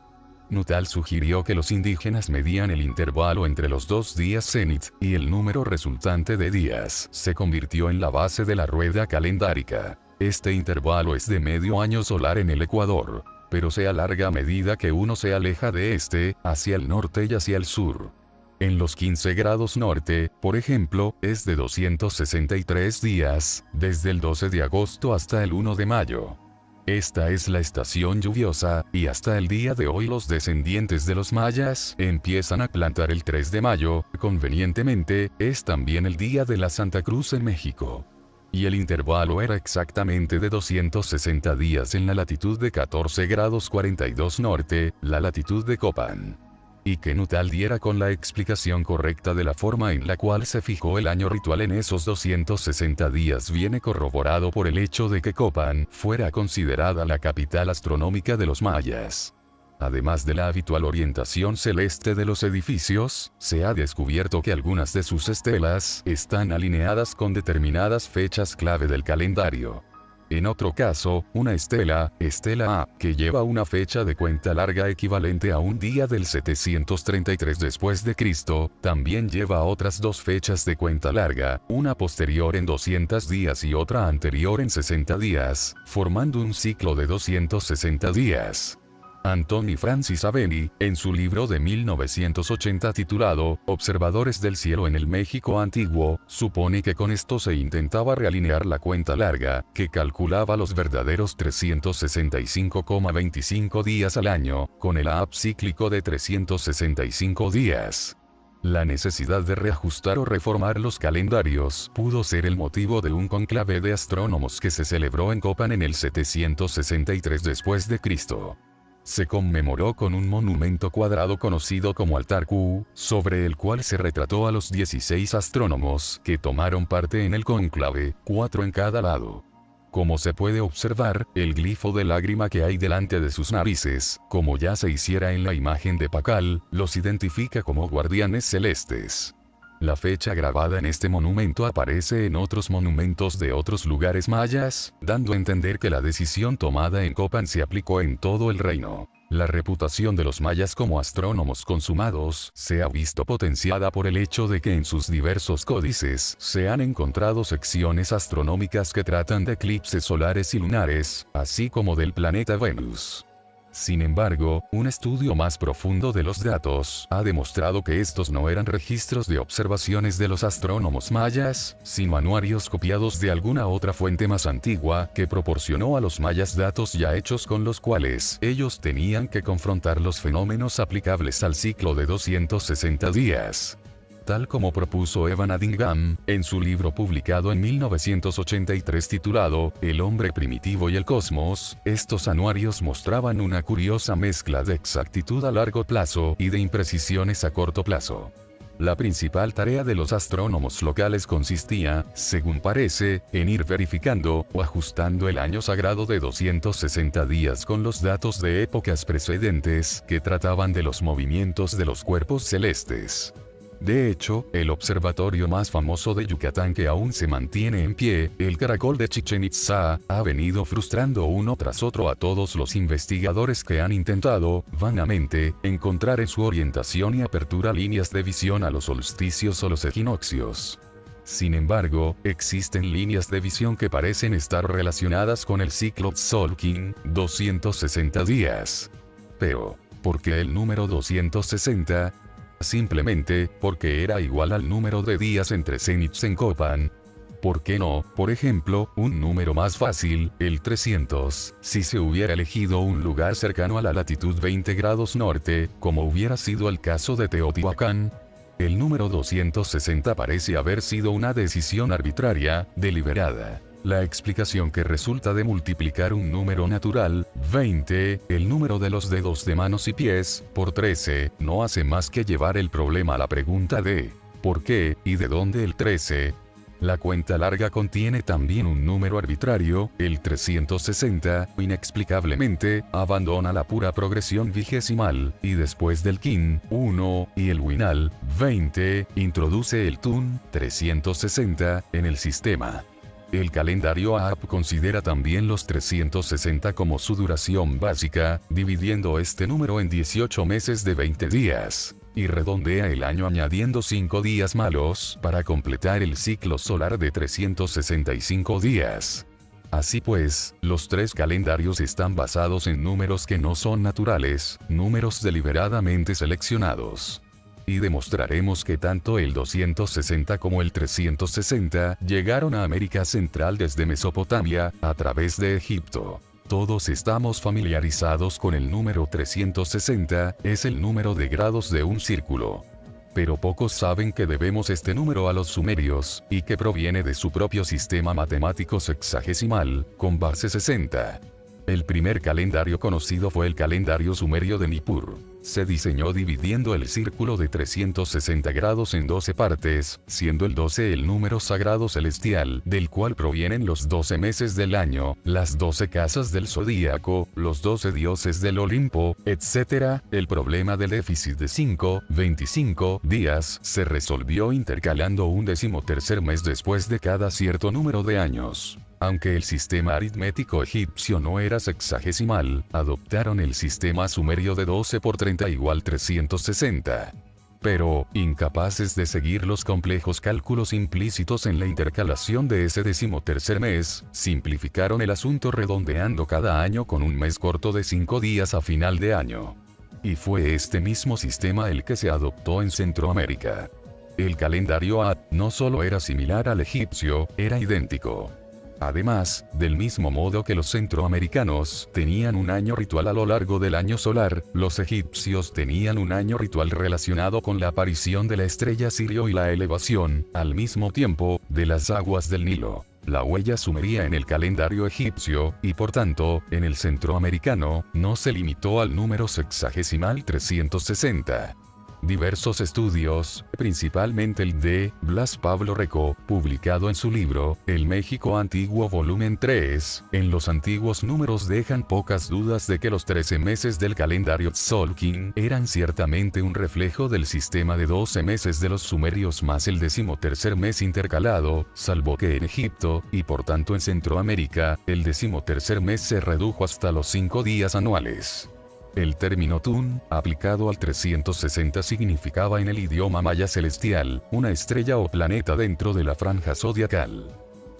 Nuttall sugirió que los indígenas medían el intervalo entre los 2 días cenit, y el número resultante de días se convirtió en la base de la rueda calendárica. Este intervalo es de medio año solar en el Ecuador, pero se alarga a medida que uno se aleja de este, hacia el norte y hacia el sur. En los 15 grados norte, por ejemplo, es de 263 días, desde el 12 de agosto hasta el 1 de mayo. Esta es la estación lluviosa, y hasta el día de hoy los descendientes de los mayas empiezan a plantar el 3 de mayo, convenientemente, es también el día de la Santa Cruz en México. Y el intervalo era exactamente de 260 días en la latitud de 14 grados 42 norte, la latitud de Köppen. Y que Nuttall diera con la explicación correcta de la forma en la cual se fijó el año ritual en esos 260 días viene corroborado por el hecho de que Köppen fuera considerada la capital astronómica de los mayas. Además de la habitual orientación celeste de los edificios, se ha descubierto que algunas de sus estelas están alineadas con determinadas fechas clave del calendario. En otro caso, una estela A, que lleva una fecha de cuenta larga equivalente a un día del 733 después de Cristo, también lleva otras 2 fechas de cuenta larga, una posterior en 200 días y otra anterior en 60 días, formando un ciclo de 260 días. Anthony Francis Aveni, en su libro de 1980 titulado Observadores del cielo en el México antiguo, supone que con esto se intentaba realinear la cuenta larga, que calculaba los verdaderos 365,25 días al año, con el AP cíclico de 365 días. La necesidad de reajustar o reformar los calendarios pudo ser el motivo de un conclave de astrónomos que se celebró en Köppen en el 763 después de Cristo. Se conmemoró con un monumento cuadrado conocido como Altar Q, sobre el cual se retrató a los 16 astrónomos que tomaron parte en el cónclave, 4 en cada lado. Como se puede observar, el glifo de lágrima que hay delante de sus narices, como ya se hiciera en la imagen de Pacal, los identifica como guardianes celestes. La fecha grabada en este monumento aparece en otros monumentos de otros lugares mayas, dando a entender que la decisión tomada en Köppen se aplicó en todo el reino. La reputación de los mayas como astrónomos consumados se ha visto potenciada por el hecho de que en sus diversos códices se han encontrado secciones astronómicas que tratan de eclipses solares y lunares, así como del planeta Venus. Sin embargo, un estudio más profundo de los datos ha demostrado que estos no eran registros de observaciones de los astrónomos mayas, sino anuarios copiados de alguna otra fuente más antigua que proporcionó a los mayas datos ya hechos con los cuales ellos tenían que confrontar los fenómenos aplicables al ciclo de 260 días. Tal como propuso Evan Addingham, en su libro publicado en 1983 titulado El hombre primitivo y el cosmos, estos anuarios mostraban una curiosa mezcla de exactitud a largo plazo y de imprecisiones a corto plazo. La principal tarea de los astrónomos locales consistía, según parece, en ir verificando o ajustando el año sagrado de 260 días con los datos de épocas precedentes que trataban de los movimientos de los cuerpos celestes. De hecho, el observatorio más famoso de Yucatán que aún se mantiene en pie, el Caracol de Chichén Itzá, ha venido frustrando uno tras otro a todos los investigadores que han intentado, vanamente, encontrar en su orientación y apertura líneas de visión a los solsticios o los equinoccios. Sin embargo, existen líneas de visión que parecen estar relacionadas con el ciclo Tzolk'in, 260 días. Pero, ¿por qué el número 260? Simplemente, porque era igual al número de días entre cenits en Köppen. ¿Por qué no, por ejemplo, un número más fácil, el 300, si se hubiera elegido un lugar cercano a la latitud 20 grados norte, como hubiera sido el caso de Teotihuacán? El número 260 parece haber sido una decisión arbitraria, deliberada. La explicación que resulta de multiplicar un número natural, 20, el número de los dedos de manos y pies, por 13, no hace más que llevar el problema a la pregunta de ¿por qué y de dónde el 13? La cuenta larga contiene también un número arbitrario, el 360, inexplicablemente, abandona la pura progresión vigesimal, y después del kin, 1, y el winal, 20, introduce el tun, 360, en el sistema. El calendario AAP considera también los 360 como su duración básica, dividiendo este número en 18 meses de 20 días. Y redondea el año añadiendo 5 días malos para completar el ciclo solar de 365 días. Así pues, los tres calendarios están basados en números que no son naturales, números deliberadamente seleccionados. Y demostraremos que tanto el 260 como el 360 llegaron a América Central desde Mesopotamia, a través de Egipto. Todos estamos familiarizados con el número 360, es el número de grados de un círculo. Pero pocos saben que debemos este número a los sumerios, y que proviene de su propio sistema matemático sexagesimal, con base 60. El primer calendario conocido fue el calendario sumerio de Nippur. Se diseñó dividiendo el círculo de 360 grados en 12 partes, siendo el 12 el número sagrado celestial, del cual provienen los 12 meses del año, las 12 casas del zodíaco, los 12 dioses del Olimpo, etc. El problema del déficit de 25 días se resolvió intercalando un 13º mes después de cada cierto número de años. Aunque el sistema aritmético egipcio no era sexagesimal, adoptaron el sistema sumerio de 12 por 30 igual 360. Pero, incapaces de seguir los complejos cálculos implícitos en la intercalación de ese 13º mes, simplificaron el asunto redondeando cada año con un mes corto de 5 días a final de año. Y fue este mismo sistema el que se adoptó en Centroamérica. El calendario AT no solo era similar al egipcio, era idéntico. Además, del mismo modo que los centroamericanos tenían un año ritual a lo largo del año solar, los egipcios tenían un año ritual relacionado con la aparición de la estrella Sirio y la elevación, al mismo tiempo, de las aguas del Nilo. La huella sumeria en el calendario egipcio, y por tanto, en el centroamericano, no se limitó al número sexagesimal 360. Diversos estudios, principalmente el de Blas Pablo Recco, publicado en su libro, El México Antiguo volumen 3, en los antiguos números dejan pocas dudas de que los 13 meses del calendario Tzolk'in eran ciertamente un reflejo del sistema de 12 meses de los sumerios más el 13º mes intercalado, salvo que en Egipto, y por tanto en Centroamérica, el 13º mes se redujo hasta los 5 días anuales. El término Tun, aplicado al 360 significaba en el idioma maya celestial, una estrella o planeta dentro de la franja zodiacal.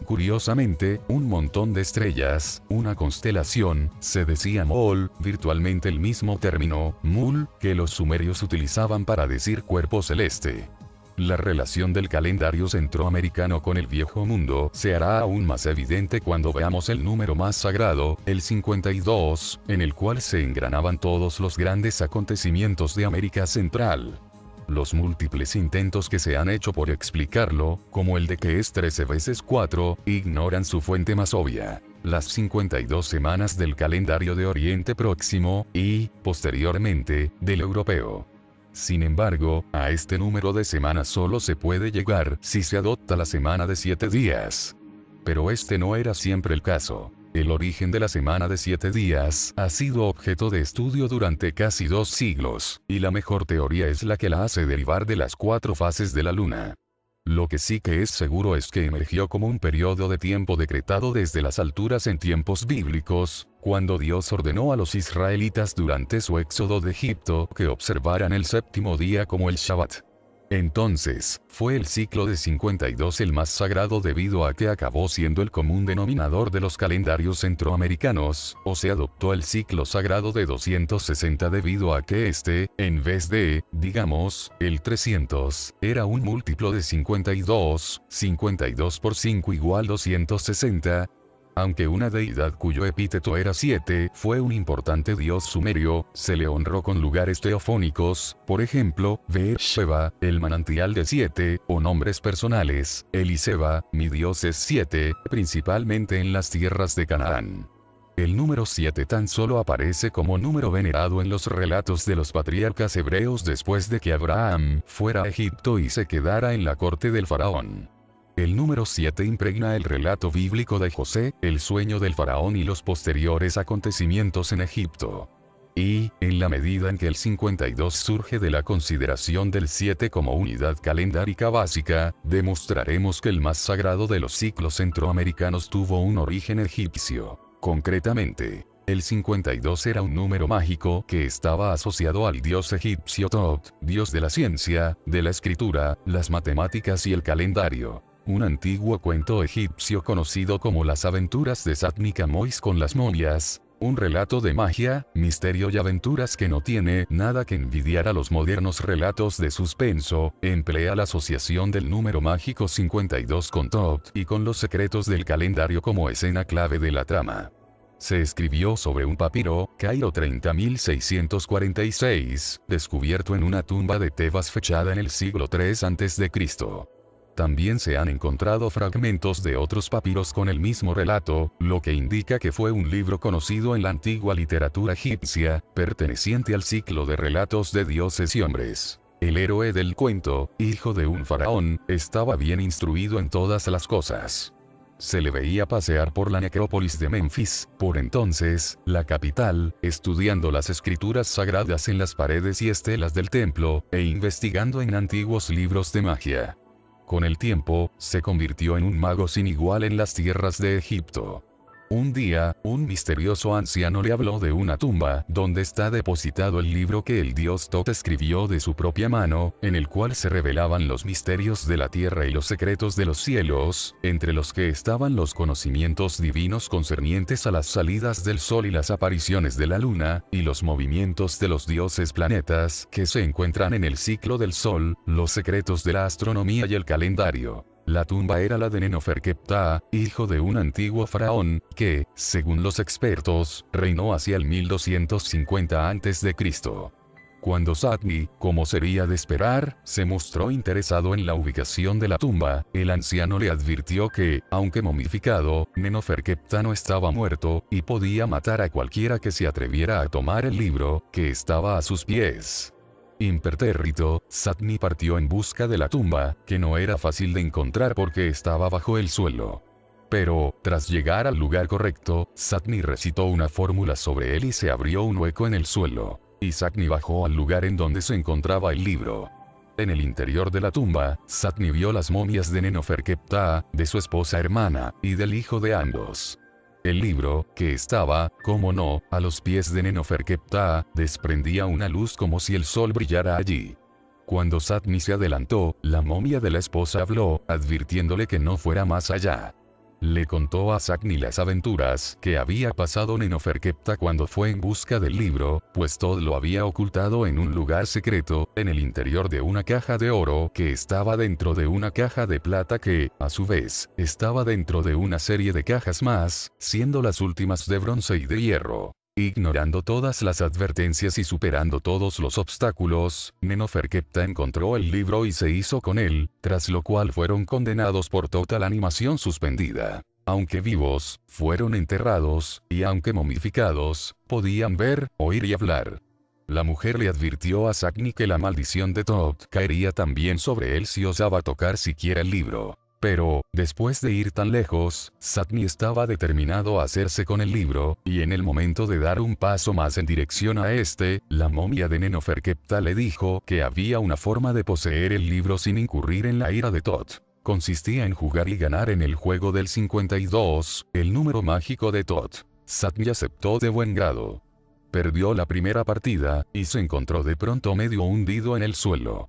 Curiosamente, un montón de estrellas, una constelación, se decía Mol, virtualmente el mismo término, Mul, que los sumerios utilizaban para decir cuerpo celeste. La relación del calendario centroamericano con el viejo mundo se hará aún más evidente cuando veamos el número más sagrado, el 52, en el cual se engranaban todos los grandes acontecimientos de América Central. Los múltiples intentos que se han hecho por explicarlo, como el de que es 13 veces 4, ignoran su fuente más obvia. Las 52 semanas del calendario de Oriente Próximo, y, posteriormente, del europeo. Sin embargo, a este número de semanas solo se puede llegar si se adopta la semana de 7 días. Pero este no era siempre el caso. El origen de la semana de 7 días ha sido objeto de estudio durante casi 2 siglos, y la mejor teoría es la que la hace derivar de las 4 fases de la luna. Lo que sí que es seguro es que emergió como un periodo de tiempo decretado desde las alturas en tiempos bíblicos, cuando Dios ordenó a los israelitas durante su éxodo de Egipto que observaran el 7º día como el Shabbat. Entonces, fue el ciclo de 52 el más sagrado debido a que acabó siendo el común denominador de los calendarios centroamericanos, o se adoptó el ciclo sagrado de 260 debido a que en vez de, digamos, el 300, era un múltiplo de 52, 52 por 5 igual 260, aunque una deidad cuyo epíteto era 7 fue un importante dios sumerio, se le honró con lugares teofónicos, por ejemplo, Beersheba, el manantial de 7, o nombres personales, Eliseba, mi dios es 7, principalmente en las tierras de Canaán. El número 7 tan solo aparece como número venerado en los relatos de los patriarcas hebreos después de que Abraham fuera a Egipto y se quedara en la corte del faraón. El número 7 impregna el relato bíblico de José, el sueño del faraón y los posteriores acontecimientos en Egipto. Y, en la medida en que el 52 surge de la consideración del 7 como unidad calendárica básica, demostraremos que el más sagrado de los ciclos centroamericanos tuvo un origen egipcio. Concretamente, el 52 era un número mágico que estaba asociado al dios egipcio Tot, dios de la ciencia, de la escritura, las matemáticas y el calendario. Un antiguo cuento egipcio conocido como las aventuras de Satni-Camois con las momias, un relato de magia, misterio y aventuras que no tiene nada que envidiar a los modernos relatos de suspenso, emplea la asociación del número mágico 52 con Tot y con los secretos del calendario como escena clave de la trama. Se escribió sobre un papiro, Cairo 30.646, descubierto en una tumba de Tebas fechada en el siglo III a.C. También se han encontrado fragmentos de otros papiros con el mismo relato, lo que indica que fue un libro conocido en la antigua literatura egipcia, perteneciente al ciclo de relatos de dioses y hombres. El héroe del cuento, hijo de un faraón, estaba bien instruido en todas las cosas. Se le veía pasear por la necrópolis de Memphis, por entonces, la capital, estudiando las escrituras sagradas en las paredes y estelas del templo, e investigando en antiguos libros de magia. Con el tiempo, se convirtió en un mago sin igual en las tierras de Egipto. Un día, un misterioso anciano le habló de una tumba, donde está depositado el libro que el dios Tot escribió de su propia mano, en el cual se revelaban los misterios de la tierra y los secretos de los cielos, entre los que estaban los conocimientos divinos concernientes a las salidas del sol y las apariciones de la luna, y los movimientos de los dioses planetas que se encuentran en el ciclo del sol, los secretos de la astronomía y el calendario. La tumba era la de Neferkeptah, hijo de un antiguo faraón, que, según los expertos, reinó hacia el 1250 a.C. Cuando Satni, como sería de esperar, se mostró interesado en la ubicación de la tumba, el anciano le advirtió que, aunque momificado, Neferkeptah no estaba muerto, y podía matar a cualquiera que se atreviera a tomar el libro, que estaba a sus pies. Impertérrito, Satni partió en busca de la tumba, que no era fácil de encontrar porque estaba bajo el suelo. Pero, tras llegar al lugar correcto, Satni recitó una fórmula sobre él y se abrió un hueco en el suelo. Y Satni bajó al lugar en donde se encontraba el libro. En el interior de la tumba, Satni vio las momias de Neferkeptah, de su esposa hermana, y del hijo de ambos. El libro, que estaba, como no, a los pies de Neferkeptah, desprendía una luz como si el sol brillara allí. Cuando Satni se adelantó, la momia de la esposa habló, advirtiéndole que no fuera más allá. Le contó a Satni las aventuras que había pasado Neferkeptah cuando fue en busca del libro, pues Tot lo había ocultado en un lugar secreto, en el interior de una caja de oro que estaba dentro de una caja de plata que, a su vez, estaba dentro de una serie de cajas más, siendo las últimas de bronce y de hierro. Ignorando todas las advertencias y superando todos los obstáculos, Neferkeptah encontró el libro y se hizo con él, tras lo cual fueron condenados por total animación suspendida. Aunque vivos, fueron enterrados, y aunque momificados, podían ver, oír y hablar. La mujer le advirtió a Satni que la maldición de Tot caería también sobre él si osaba tocar siquiera el libro. Pero, después de ir tan lejos, Satni estaba determinado a hacerse con el libro, y en el momento de dar un paso más en dirección a la momia de Neferkeptah le dijo que había una forma de poseer el libro sin incurrir en la ira de Tot. Consistía en jugar y ganar en el juego del 52, el número mágico de Tot. Satni aceptó de buen grado. Perdió la primera partida, y se encontró de pronto medio hundido en el suelo.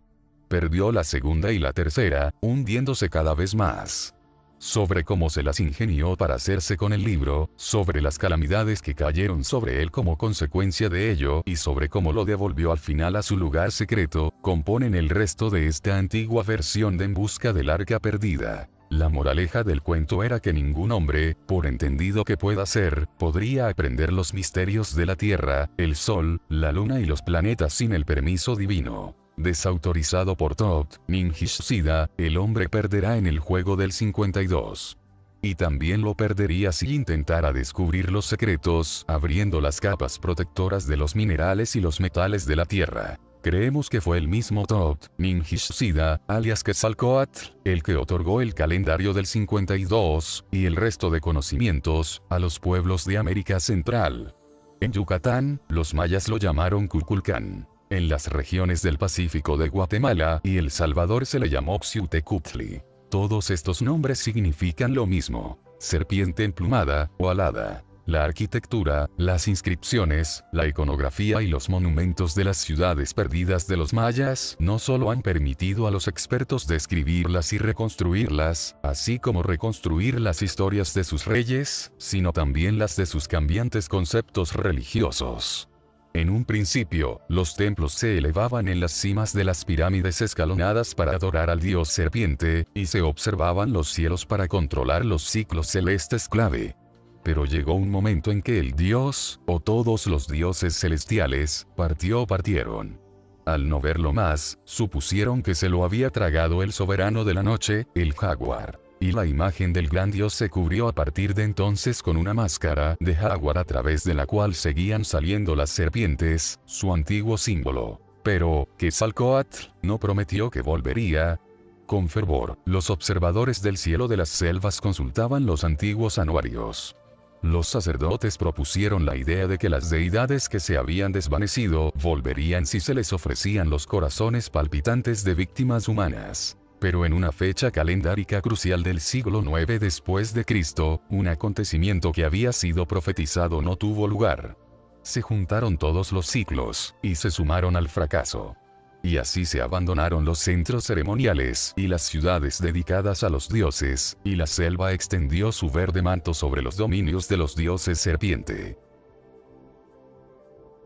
perdió la segunda y la tercera, hundiéndose cada vez más. Sobre cómo se las ingenió para hacerse con el libro, sobre las calamidades que cayeron sobre él como consecuencia de ello y sobre cómo lo devolvió al final a su lugar secreto, componen el resto de esta antigua versión de En busca del arca perdida. La moraleja del cuento era que ningún hombre, por entendido que pueda ser, podría aprender los misterios de la Tierra, el Sol, la Luna y los planetas sin el permiso divino. Desautorizado por Thoth, Ninjishida, el hombre perderá en el juego del 52. Y también lo perdería si intentara descubrir los secretos, abriendo las capas protectoras de los minerales y los metales de la Tierra. Creemos que fue el mismo Thoth, Ninjishida, alias Quetzalcóatl, el que otorgó el calendario del 52, y el resto de conocimientos, a los pueblos de América Central. En Yucatán, los mayas lo llamaron Kukulcán. En las regiones del Pacífico de Guatemala y El Salvador se le llamó Xiuhtecutli. Todos estos nombres significan lo mismo: serpiente emplumada o alada. La arquitectura, las inscripciones, la iconografía y los monumentos de las ciudades perdidas de los mayas no solo han permitido a los expertos describirlas y reconstruirlas, así como reconstruir las historias de sus reyes, sino también las de sus cambiantes conceptos religiosos. En un principio, los templos se elevaban en las cimas de las pirámides escalonadas para adorar al dios serpiente, y se observaban los cielos para controlar los ciclos celestes clave. Pero llegó un momento en que el dios, o todos los dioses celestiales, partieron. Al no verlo más, supusieron que se lo había tragado el soberano de la noche, el jaguar. Y la imagen del gran dios se cubrió a partir de entonces con una máscara de jaguar a través de la cual seguían saliendo las serpientes, su antiguo símbolo. Pero, Quetzalcóatl no prometió que volvería. Con fervor, los observadores del cielo de las selvas consultaban los antiguos anuarios. Los sacerdotes propusieron la idea de que las deidades que se habían desvanecido volverían si se les ofrecían los corazones palpitantes de víctimas humanas. Pero en una fecha calendárica crucial del siglo IX después de Cristo, un acontecimiento que había sido profetizado no tuvo lugar. Se juntaron todos los ciclos, y se sumaron al fracaso. Y así se abandonaron los centros ceremoniales y las ciudades dedicadas a los dioses, y la selva extendió su verde manto sobre los dominios de los dioses serpiente.